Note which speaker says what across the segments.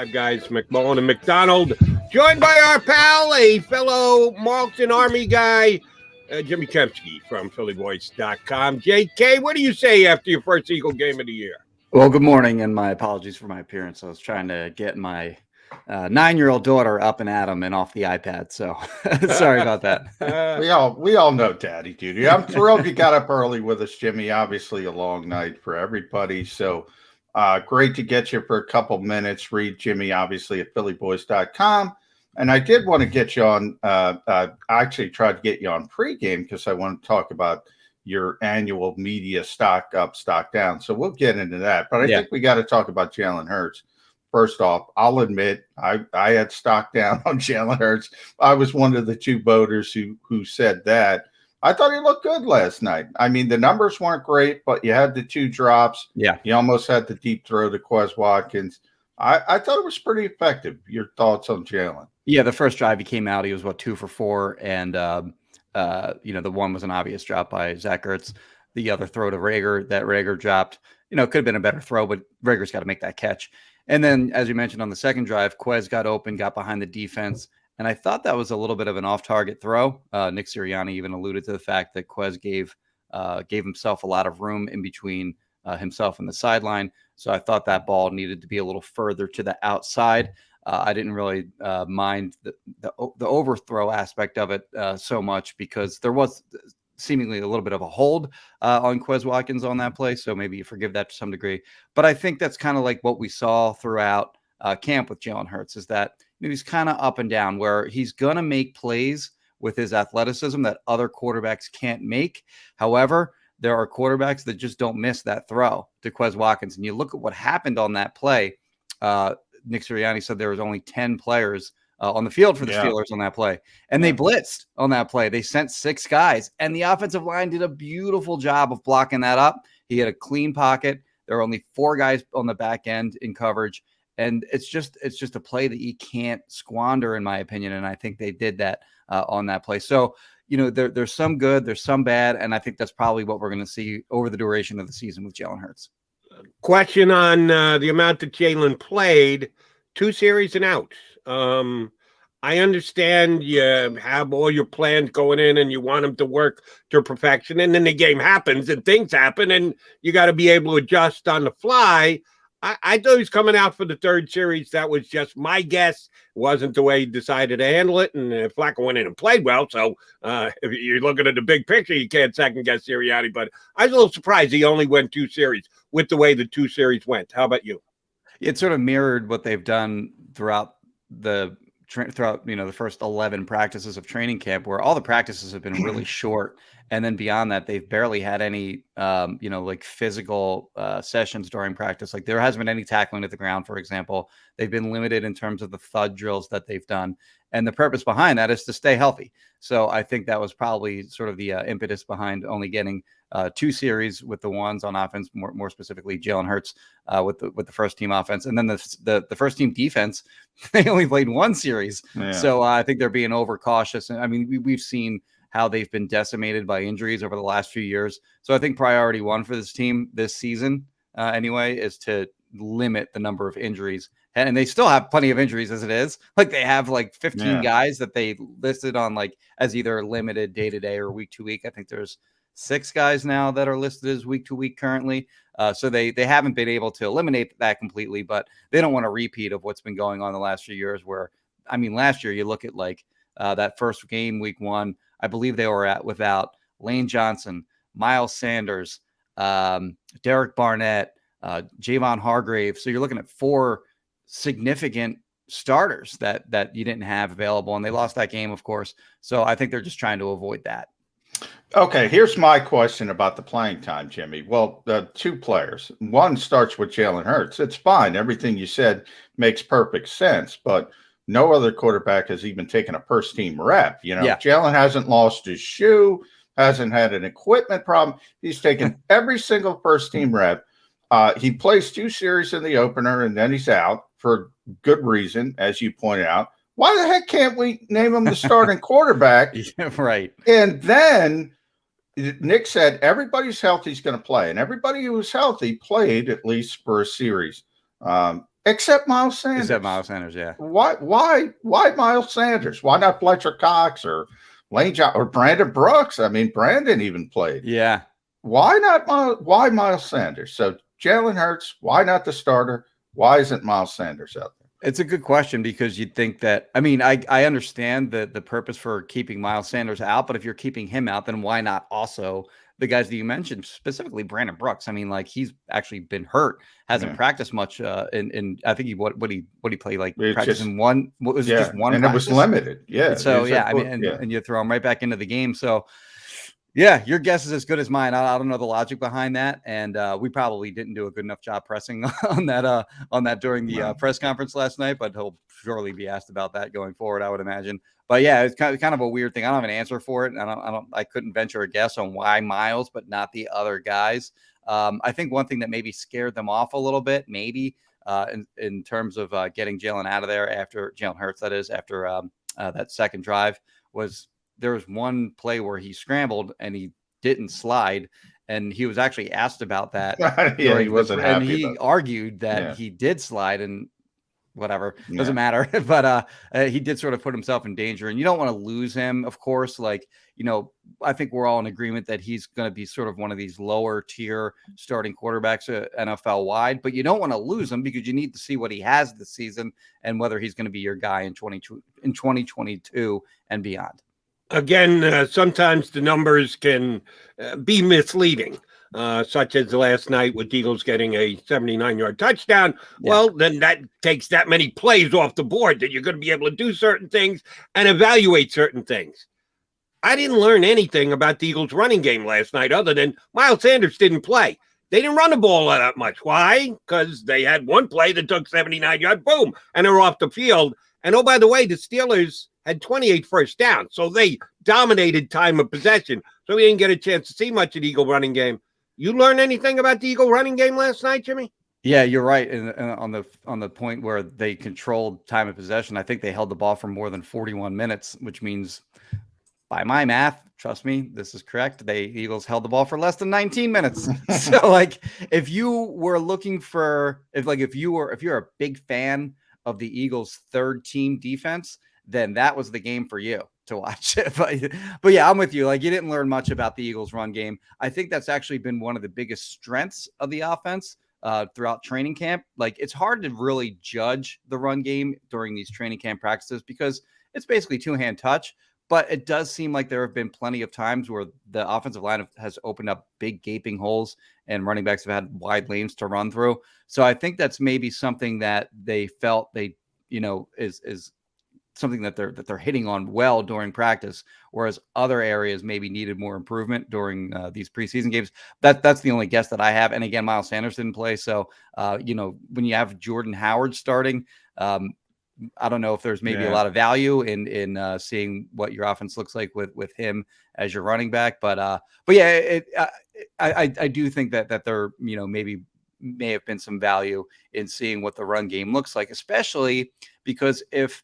Speaker 1: Five Guys, McMullen and McDonald, joined by our pal, a fellow Marlton Army guy, Jimmy Kempski from PhillyVoice.com. JK, what do you say after your first Eagle game of the year?
Speaker 2: Well, good morning, and my apologies for my appearance. I was trying to get my 9-year-old daughter up and at him and off the iPad, so sorry about that.
Speaker 3: We all know Daddy Duty. I'm thrilled you got up early with us, Jimmy. Obviously, a long night for everybody, so great to get you for a couple minutes. Read Jimmy, obviously, at PhillyVoice.com. And I did want to get you on, I actually tried to get you on pregame because I want to talk about your annual media stock up, stock down. So we'll get into that. But I think we got to talk about Jalen Hurts. First off, I'll admit I had stock down on Jalen Hurts. I was one of the two voters who said that. I thought he looked good last night. I mean, the numbers weren't great, but you had the two drops. Yeah. You almost had the deep throw to Watkins. I thought it was pretty effective. Your thoughts on Jalen?
Speaker 2: Yeah, the first drive he came out, he was 2 for 4, and the one was an obvious drop by Zach Ertz. The other throw to Rager that Rager dropped, could have been a better throw, but Rager's got to make that catch. And then, as you mentioned on the second drive, Quez got open, got behind the defense, and I thought that was a little bit of an off-target throw. Nick Sirianni even alluded to the fact that Quez gave himself a lot of room in between himself and the sideline. So I thought that ball needed to be a little further to the outside. I didn't really mind the overthrow aspect of it so much because there was seemingly a little bit of a hold on Quez Watkins on that play. So maybe you forgive that to some degree. But I think that's kind of like what we saw throughout camp with Jalen Hurts is that he's kind of up and down where he's going to make plays with his athleticism that other quarterbacks can't make. However, there are quarterbacks that just don't miss that throw to Quez Watkins. And you look at what happened on that play. Nick Sirianni said there was only 10 players on the field for the Steelers on that play. And they blitzed on that play. They sent 6 guys. And the offensive line did a beautiful job of blocking that up. He had a clean pocket. There were only 4 guys on the back end in coverage. And it's just a play that you can't squander, in my opinion. And I think they did that on that play. So, there's some good, there's some bad. And I think that's probably what we're going to see over the duration of the season with Jalen Hurts.
Speaker 1: Question on the amount that Jalen played, 2 series and out. I understand you have all your plans going in and you want him to work to perfection. And then the game happens and things happen and you got to be able to adjust on the fly. I thought he was coming out for the 3rd series. That was just my guess. It wasn't the way he decided to handle it. And Flacco went in and played well. So if you're looking at the big picture, you can't second guess Sirianni. But I was a little surprised he only went 2 series with the way the 2 series went. How about you?
Speaker 2: It sort of mirrored what they've done throughout the first 11 practices of training camp, where all the practices have been really short. And then beyond that, they've barely had any, physical sessions during practice. Like there hasn't been any tackling at the ground, for example. They've been limited in terms of the thud drills that they've done. And the purpose behind that is to stay healthy. So I think that was probably sort of the impetus behind only getting 2 series with the ones on offense, more specifically Jalen Hurts with the first team offense. And then the first team defense, they only played 1 series. Yeah. So I think they're being overcautious. And I mean, we've seen how they've been decimated by injuries over the last few years. So I think priority 1 for this team this season anyway is to limit the number of injuries. And they still have plenty of injuries as it is. Like they have 15 guys that they listed on as either limited day to day or week to week. I think there's 6 guys now that are listed as week to week currently. So they haven't been able to eliminate that completely, but they don't want a repeat of what's been going on the last few years where, I mean, last year you look at that first game, week 1, I believe they were without Lane Johnson, Miles Sanders, Derek Barnett, Javon Hargrave. So you're looking at 4 significant starters that you didn't have available, and they lost that game, of course. So I think they're just trying to avoid that.
Speaker 3: Okay, here's my question about the playing time, Jimmy. Well, 2 players. One starts with Jalen Hurts. It's fine. Everything you said makes perfect sense, but no other quarterback has even taken a first-team rep. Jalen hasn't lost his shoe, hasn't had an equipment problem. He's taken every single first-team rep. He plays 2 series in the opener, and then he's out for good reason, as you pointed out. Why the heck can't we name him the starting quarterback?
Speaker 2: Right.
Speaker 3: And then Nick said everybody's healthy is going to play, and everybody who was healthy played at least for a series. Except Miles Sanders.
Speaker 2: Except Miles Sanders, yeah.
Speaker 3: Why Miles Sanders? Why not Fletcher Cox or Lane or Brandon Brooks? I mean, Brandon even played.
Speaker 2: Yeah.
Speaker 3: Why not why Miles Sanders? So Jalen Hurts, why not the starter? Why isn't Miles Sanders out there?
Speaker 2: It's a good question because you'd think that, I mean, I understand the purpose for keeping Miles Sanders out, but if you're keeping him out, then why not also the guys that you mentioned, specifically Brandon Brooks? I mean, like, he's actually been hurt, hasn't practiced much. And I think what he played, like, practice in one, what was it, just one
Speaker 3: and
Speaker 2: practice?
Speaker 3: It was limited. Yeah.
Speaker 2: So yeah, I mean, and you throw him right back into the game. So yeah, your guess is as good as mine. I don't know the logic behind that, and we probably didn't do a good enough job pressing on that during the press conference last night. But he'll surely be asked about that going forward, I would imagine. But yeah, it's kind of a weird thing. I don't have an answer for it, and I couldn't venture a guess on why Miles, but not the other guys. I think one thing that maybe scared them off a little bit, maybe in terms of getting Jalen out of there after Jalen Hurts, that is, after that second drive, was there was one play where he scrambled and he didn't slide, and he was actually asked about that.
Speaker 3: Yeah, he wasn't happy.
Speaker 2: And he argued that he did slide, and whatever, doesn't matter. But he did sort of put himself in danger, and you don't want to lose him, of course. Like, you know, I think we're all in agreement that he's going to be sort of one of these lower tier starting quarterbacks NFL wide, but you don't want to lose him because you need to see what he has this season and whether he's going to be your guy in 2022 and beyond.
Speaker 1: Again, sometimes the numbers can be misleading, such as last night with Eagles getting a 79-yard touchdown. Yeah. Well, then that takes that many plays off the board that you're going to be able to do certain things and evaluate certain things. I didn't learn anything about the Eagles' running game last night other than Miles Sanders didn't play. They didn't run the ball that much. Why? Because they had one play that took 79 yards, boom, and they were off the field. And oh, by the way, the Steelers had 28 first down, so they dominated time of possession. So we didn't get a chance to see much of the Eagle running game. You learn anything about the Eagle running game last night, Jimmy?
Speaker 2: Yeah, you're right. And on the point where they controlled time of possession, I think they held the ball for more than 41 minutes, which means, by my math, trust me, this is correct, the Eagles held the ball for less than 19 minutes. So, like, if you were looking for, if you're a big fan of the Eagles' third team defense, then that was the game for you to watch. But yeah, I'm with you. Like, you didn't learn much about the Eagles' run game. I think that's actually been one of the biggest strengths of the offense throughout training camp. Like, it's hard to really judge the run game during these training camp practices because it's basically two-hand touch. But it does seem like there have been plenty of times where the offensive line has opened up big gaping holes and running backs have had wide lanes to run through. So I think that's maybe something that they felt is something that they're hitting on well during practice, whereas other areas maybe needed more improvement during these preseason games. That's the only guess that I have. And again, Miles Sanders didn't play. So, when you have Jordan Howard starting, I don't know if there's maybe a lot of value in seeing what your offense looks like with him as your running back. But yeah, I do think that there, maybe may have been some value in seeing what the run game looks like, especially because if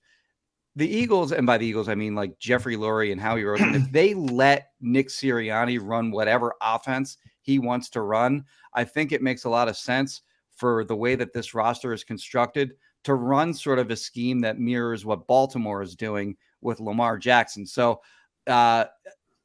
Speaker 2: the Eagles, and by the Eagles, I mean like Jeffrey Lurie and Howie Roseman, if they let Nick Sirianni run whatever offense he wants to run, I think it makes a lot of sense for the way that this roster is constructed to run sort of a scheme that mirrors what Baltimore is doing with Lamar Jackson. So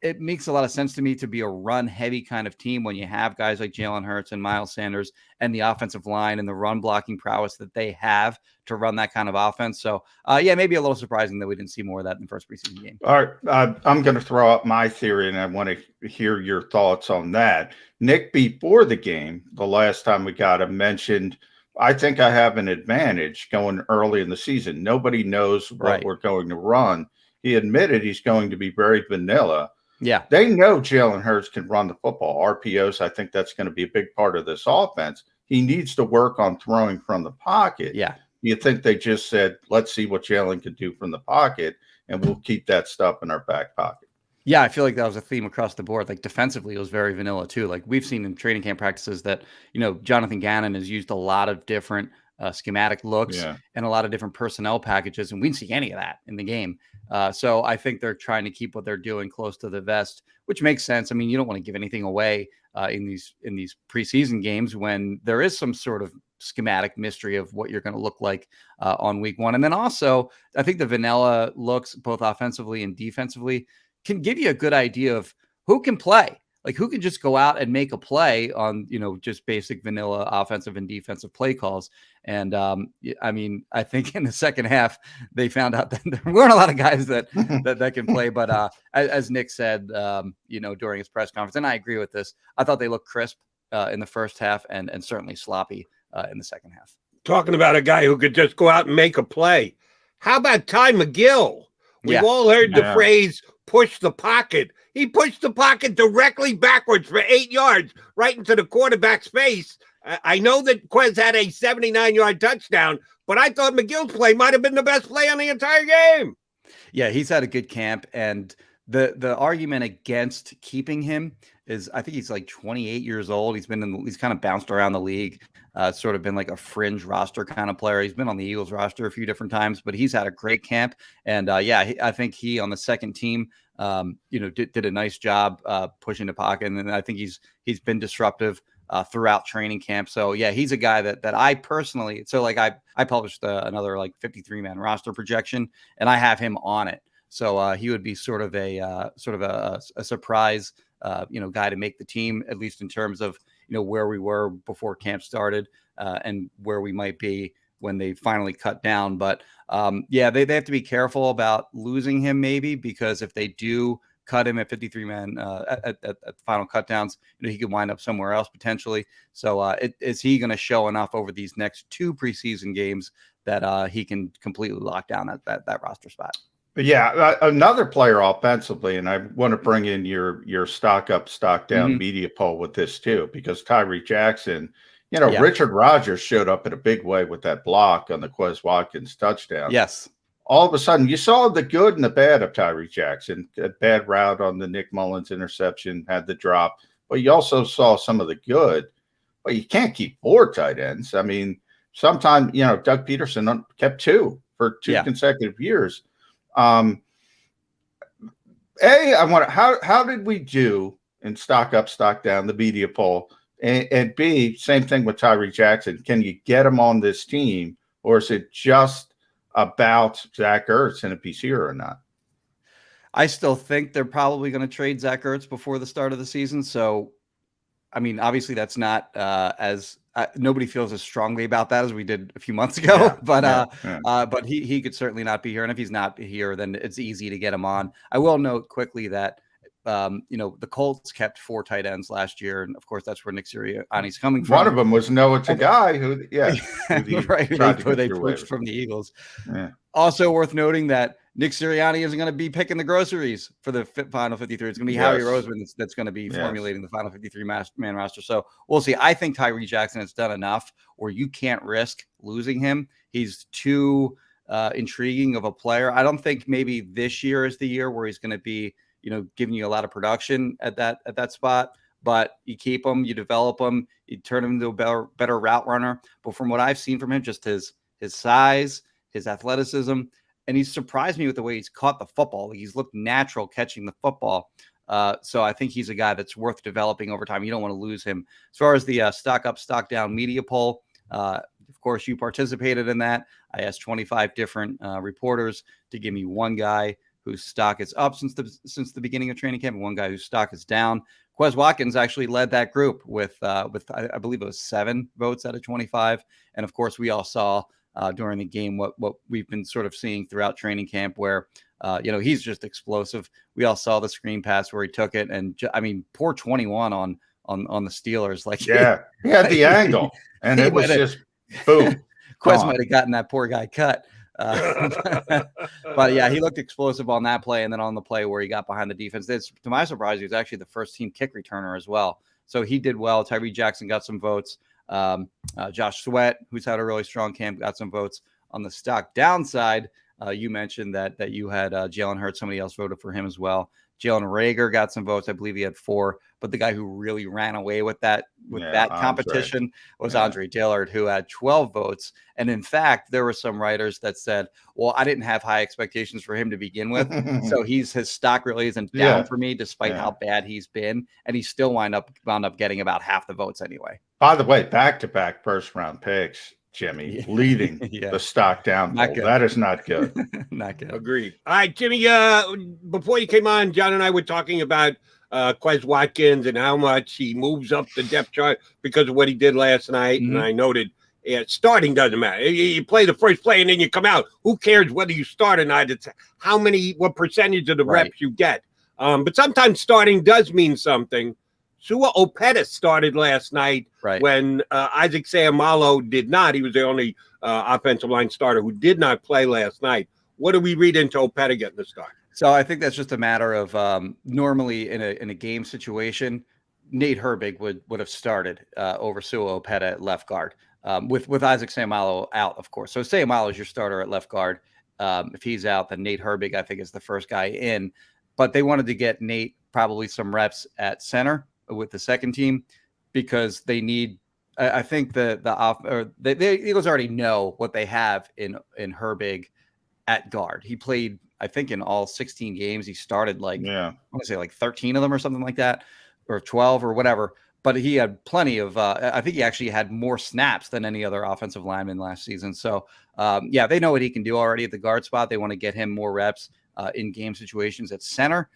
Speaker 2: it makes a lot of sense to me to be a run-heavy kind of team when you have guys like Jalen Hurts and Miles Sanders and the offensive line and the run-blocking prowess that they have to run that kind of offense. So, yeah, maybe a little surprising that we didn't see more of that in the first preseason game.
Speaker 3: All right, I'm going to throw out my theory, and I want to hear your thoughts on that. Nick, before the game, the last time we got him, mentioned, I think I have an advantage going early in the season. Nobody knows what we're going to run. He admitted he's going to be very vanilla.
Speaker 2: Yeah.
Speaker 3: They know Jalen Hurts can run the football. RPOs, I think that's going to be a big part of this offense. He needs to work on throwing from the pocket.
Speaker 2: Yeah.
Speaker 3: You think they just said, let's see what Jalen can do from the pocket, and we'll keep that stuff in our back pocket.
Speaker 2: Yeah, I feel like that was a theme across the board. Like, defensively, it was very vanilla too. Like, we've seen in training camp practices that, Jonathan Gannon has used a lot of different schematic looks and a lot of different personnel packages, and we didn't see any of that in the game. So I think they're trying to keep what they're doing close to the vest, which makes sense. I mean, you don't want to give anything away in these preseason games when there is some sort of schematic mystery of what you're going to look like on week 1. And then also, I think the vanilla looks both offensively and defensively can give you a good idea of who can play. Like who can just go out and make a play on, just basic vanilla offensive and defensive play calls. And I mean, I think in the second half, they found out that there weren't a lot of guys that can play. But as Nick said, during his press conference, and I agree with this, I thought they looked crisp in the first half and certainly sloppy in the second half.
Speaker 1: Talking about a guy who could just go out and make a play. How about Ty McGill? We've all heard the phrase push the pocket. He pushed the pocket directly backwards for 8 yards right into the quarterback's face. I know that Quez had a 79-yard touchdown, but I thought McGill's play might have been the best play on the entire game.
Speaker 2: Yeah, he's had a good camp, and the argument against keeping him is I think he's like 28 years old. He's kind of bounced around the league. Sort of been like a fringe roster kind of player. He's been on the Eagles roster a few different times, but he's had a great camp. And I think he on the second team, did a nice job pushing the pocket. And I think he's been disruptive throughout training camp. So yeah, he's a guy that I personally, so like I published another like 53-man roster projection, and I have him on it. So he would be sort of a surprise, guy to make the team, at least in terms of, where we were before camp started and where we might be when they finally cut down. But they have to be careful about losing him maybe, because if they do cut him at 53-man at final cutdowns, he could wind up somewhere else potentially. So is he going to show enough over these next 2 preseason games that he can completely lock down that roster spot?
Speaker 3: Yeah, another player offensively, and I want to bring in your stock up, stock down media poll with this too, because Tyreek Jackson, Richard Rodgers showed up in a big way with that block on the Quez Watkins touchdown.
Speaker 2: Yes.
Speaker 3: All of a sudden, you saw the good and the bad of Tyreek Jackson. A bad route on the Nick Mullins interception, had the drop, but you also saw some of the good. But you can't keep 4 tight ends. I mean, sometimes, Doug Peterson kept 2 for 2 consecutive years. I want how did we do in stock up, stock down, the media poll, and B, same thing with Tyreek Jackson. Can you get him on this team, or is it just about Zach Ertz and if he's here or not?
Speaker 2: I still think they're probably going to trade Zach Ertz before the start of the season. So, I mean, obviously that's not nobody feels as strongly about that as we did a few months ago, but he could certainly not be here. And if he's not here, then it's easy to get him on. I will note quickly that, the Colts kept 4 tight ends last year. And of course, that's where Nick Sirianni's coming from.
Speaker 3: One of them was Noah Tagai, who
Speaker 2: they poached from the Eagles. Yeah. Also worth noting that Nick Sirianni isn't going to be picking the groceries for the final 53. It's going to be Howie Roseman that's going to be formulating the final 53-man roster. So we'll see. I think Tyreek Jackson has done enough where you can't risk losing him. He's too intriguing of a player. I don't think maybe this year is the year where he's going to be, giving you a lot of production at that spot. But you keep him, you develop him, you turn him into a better route runner. But from what I've seen from him, just his size, his athleticism, and he's surprised me with the way he's caught the football. Like he's looked natural catching the football. So I think he's a guy that's worth developing over time. You don't want to lose him. As far as the stock up, stock down media poll, of course, you participated in that. I asked 25 different reporters to give me one guy whose stock is up since the beginning of training camp, and one guy whose stock is down. Quez Watkins actually led that group with I believe it was 7 votes out of 25. And of course, we all saw during the game what we've been sort of seeing throughout training camp, where he's just explosive. We all saw the screen pass where he took it, and poor 21 on the Steelers. Like
Speaker 3: he had the angle, and it was just boom.
Speaker 2: Quez might have gotten that poor guy cut. But yeah, he looked explosive on that play, and then on the play where he got behind the defense. To my surprise, he was actually the first team kick returner as well. So he did well. Tyreek Jackson got some votes. Josh Sweat, who's had a really strong camp, got some votes. On the stock downside, You mentioned that you had Jalen Hurts. Somebody else voted for him as well. Jalen Reagor got some votes. I believe he had 4, but the guy who really ran away with that competition was Andre Dillard, who had 12 votes. And in fact, there were some writers that said, well, I didn't have high expectations for him to begin with. So his stock really isn't down for me, despite how bad he's been. And he still wound up getting about half the votes anyway.
Speaker 3: By the way, back-to-back first-round picks, Jimmy, leading the stock downfall. That is not good.
Speaker 2: Not good.
Speaker 1: Agreed. All right, Jimmy, before you came on, John and I were talking about Quez Watkins and how much he moves up the depth chart because of what he did last night. And I noted starting doesn't matter. You play the first play and then you come out. Who cares whether you start or not? It's what percentage of the reps you get. But sometimes starting does mean something. Sua Opeta started last night when Isaac Seumalo did not. He was the only offensive line starter who did not play last night. What do we read into Opeta getting the start?
Speaker 2: So I think that's just a matter of normally in a game situation, Nate Herbig would have started over Sua Opeta at left guard with Isaac Seumalo out, of course. So Seumalo is your starter at left guard. If he's out, then Nate Herbig, I think, is the first guy in. But they wanted to get Nate probably some reps at center with the second team because they need. I think the Eagles already know what they have in Herbig at guard. He played, I think, in all 16 games. He started I want to say 13 of them or something like that, or 12 or whatever. But he had plenty of. I think he actually had more snaps than any other offensive lineman last season. So they know what he can do already at the guard spot. They want to get him more reps in game situations at center.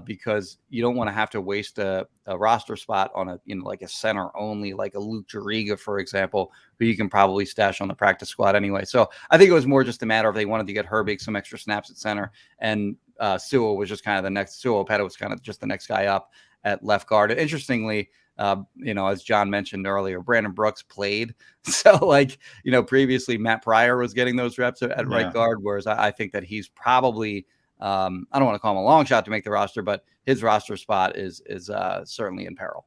Speaker 2: Because you don't want to have to waste a roster spot on a center only, like a Luke Juriga, for example, who you can probably stash on the practice squad anyway. So I think it was more just a matter of they wanted to get Herbig some extra snaps at center, and Sua was just kind of the next. Sua Opeta was kind of just the next guy up at left guard. And interestingly, as John mentioned earlier, Brandon Brooks played. So previously Matt Pryor was getting those reps at right guard, whereas I think that he's probably. I don't want to call him a long shot to make the roster, but his roster spot is certainly in peril.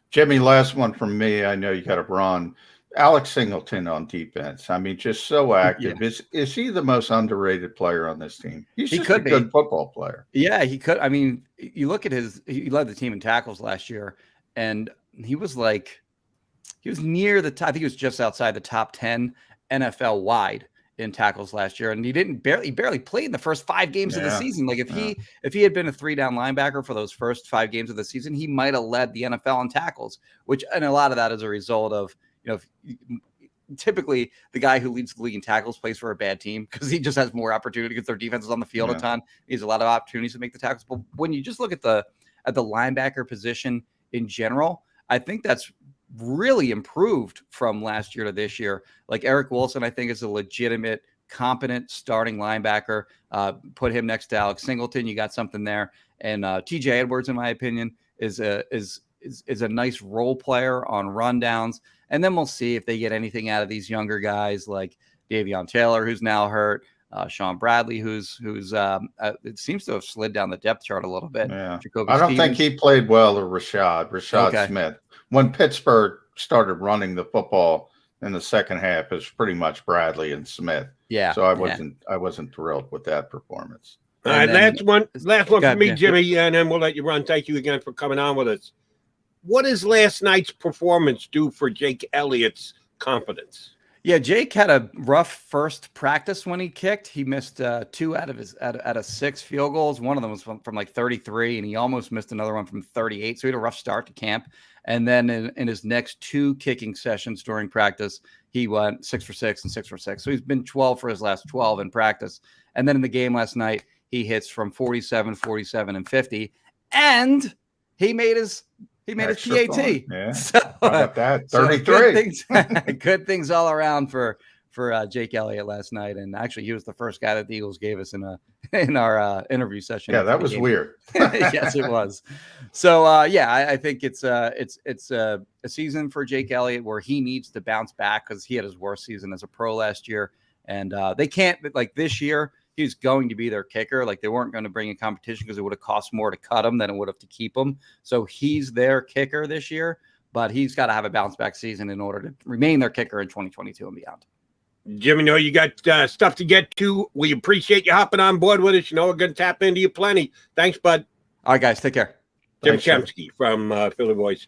Speaker 3: Jimmy, last one from me. I know you got to run. Alex Singleton on defense. I mean, just so active. Yeah. Is he the most underrated player on this team? He could be a good football player.
Speaker 2: Yeah, he could. I mean, you look at he led the team in tackles last year, and he was near the top. I think he was just outside the top 10 NFL wide in tackles last year, and he barely played in the first 5 games of the season. Like if he had been a 3-down linebacker for those first 5 games of the season, he might have led the NFL in tackles, and a lot of that is a result of, typically the guy who leads the league in tackles plays for a bad team because he just has more opportunity because their defense is on the field a ton. He has a lot of opportunities to make the tackles. But when you just look at the linebacker position in general, I think that's really improved from last year to this year. Like Eric Wilson, I think, is a legitimate, competent starting linebacker. Put him next to Alex Singleton. You got something there. And TJ Edwards, in my opinion, is a nice role player on rundowns. And then we'll see if they get anything out of these younger guys like Davion Taylor, who's now hurt, Sean Bradley, who's it seems to have slid down the depth chart a little bit.
Speaker 3: Yeah. I don't think he played well, or Rashad Smith. When Pittsburgh started running the football in the second half, it was pretty much Bradley and Smith. Yeah. So I wasn't thrilled with that performance.
Speaker 1: All right, last one for me, Jimmy, and then we'll let you run. Thank you again for coming on with us. What does last night's performance do for Jake Elliott's confidence?
Speaker 2: Yeah, Jake had a rough first practice when he kicked. He missed 2 out of 6 field goals. One of them was from 33, and he almost missed another one from 38. So he had a rough start to camp. And then in his next 2 kicking sessions during practice, he went 6 for 6 and 6 for 6. So he's been 12 for his last 12 in practice. And then in the game last night, he hits from 47, 47, and 50. And he made his PAT.
Speaker 3: Yeah. So, how about that? 33.
Speaker 2: Good things all around for Jake Elliott last night. And actually, he was the first guy that the Eagles gave us in our interview session.
Speaker 3: Yeah, that was weird.
Speaker 2: Yes, it was. So I think it's a season for Jake Elliott where he needs to bounce back because he had his worst season as a pro last year, and they can't this year. He's going to be their kicker. Like, they weren't going to bring in competition because it would have cost more to cut him than it would have to keep him. So he's their kicker this year, but he's got to have a bounce back season in order to remain their kicker in 2022 and beyond.
Speaker 1: Jimmy, know you got stuff to get to. We appreciate you hopping on board with us. You know, we're going to tap into you plenty. Thanks, bud.
Speaker 2: All right, guys, take care.
Speaker 1: Jim
Speaker 3: Thanks, sir.
Speaker 1: Kempski from Philly Voice.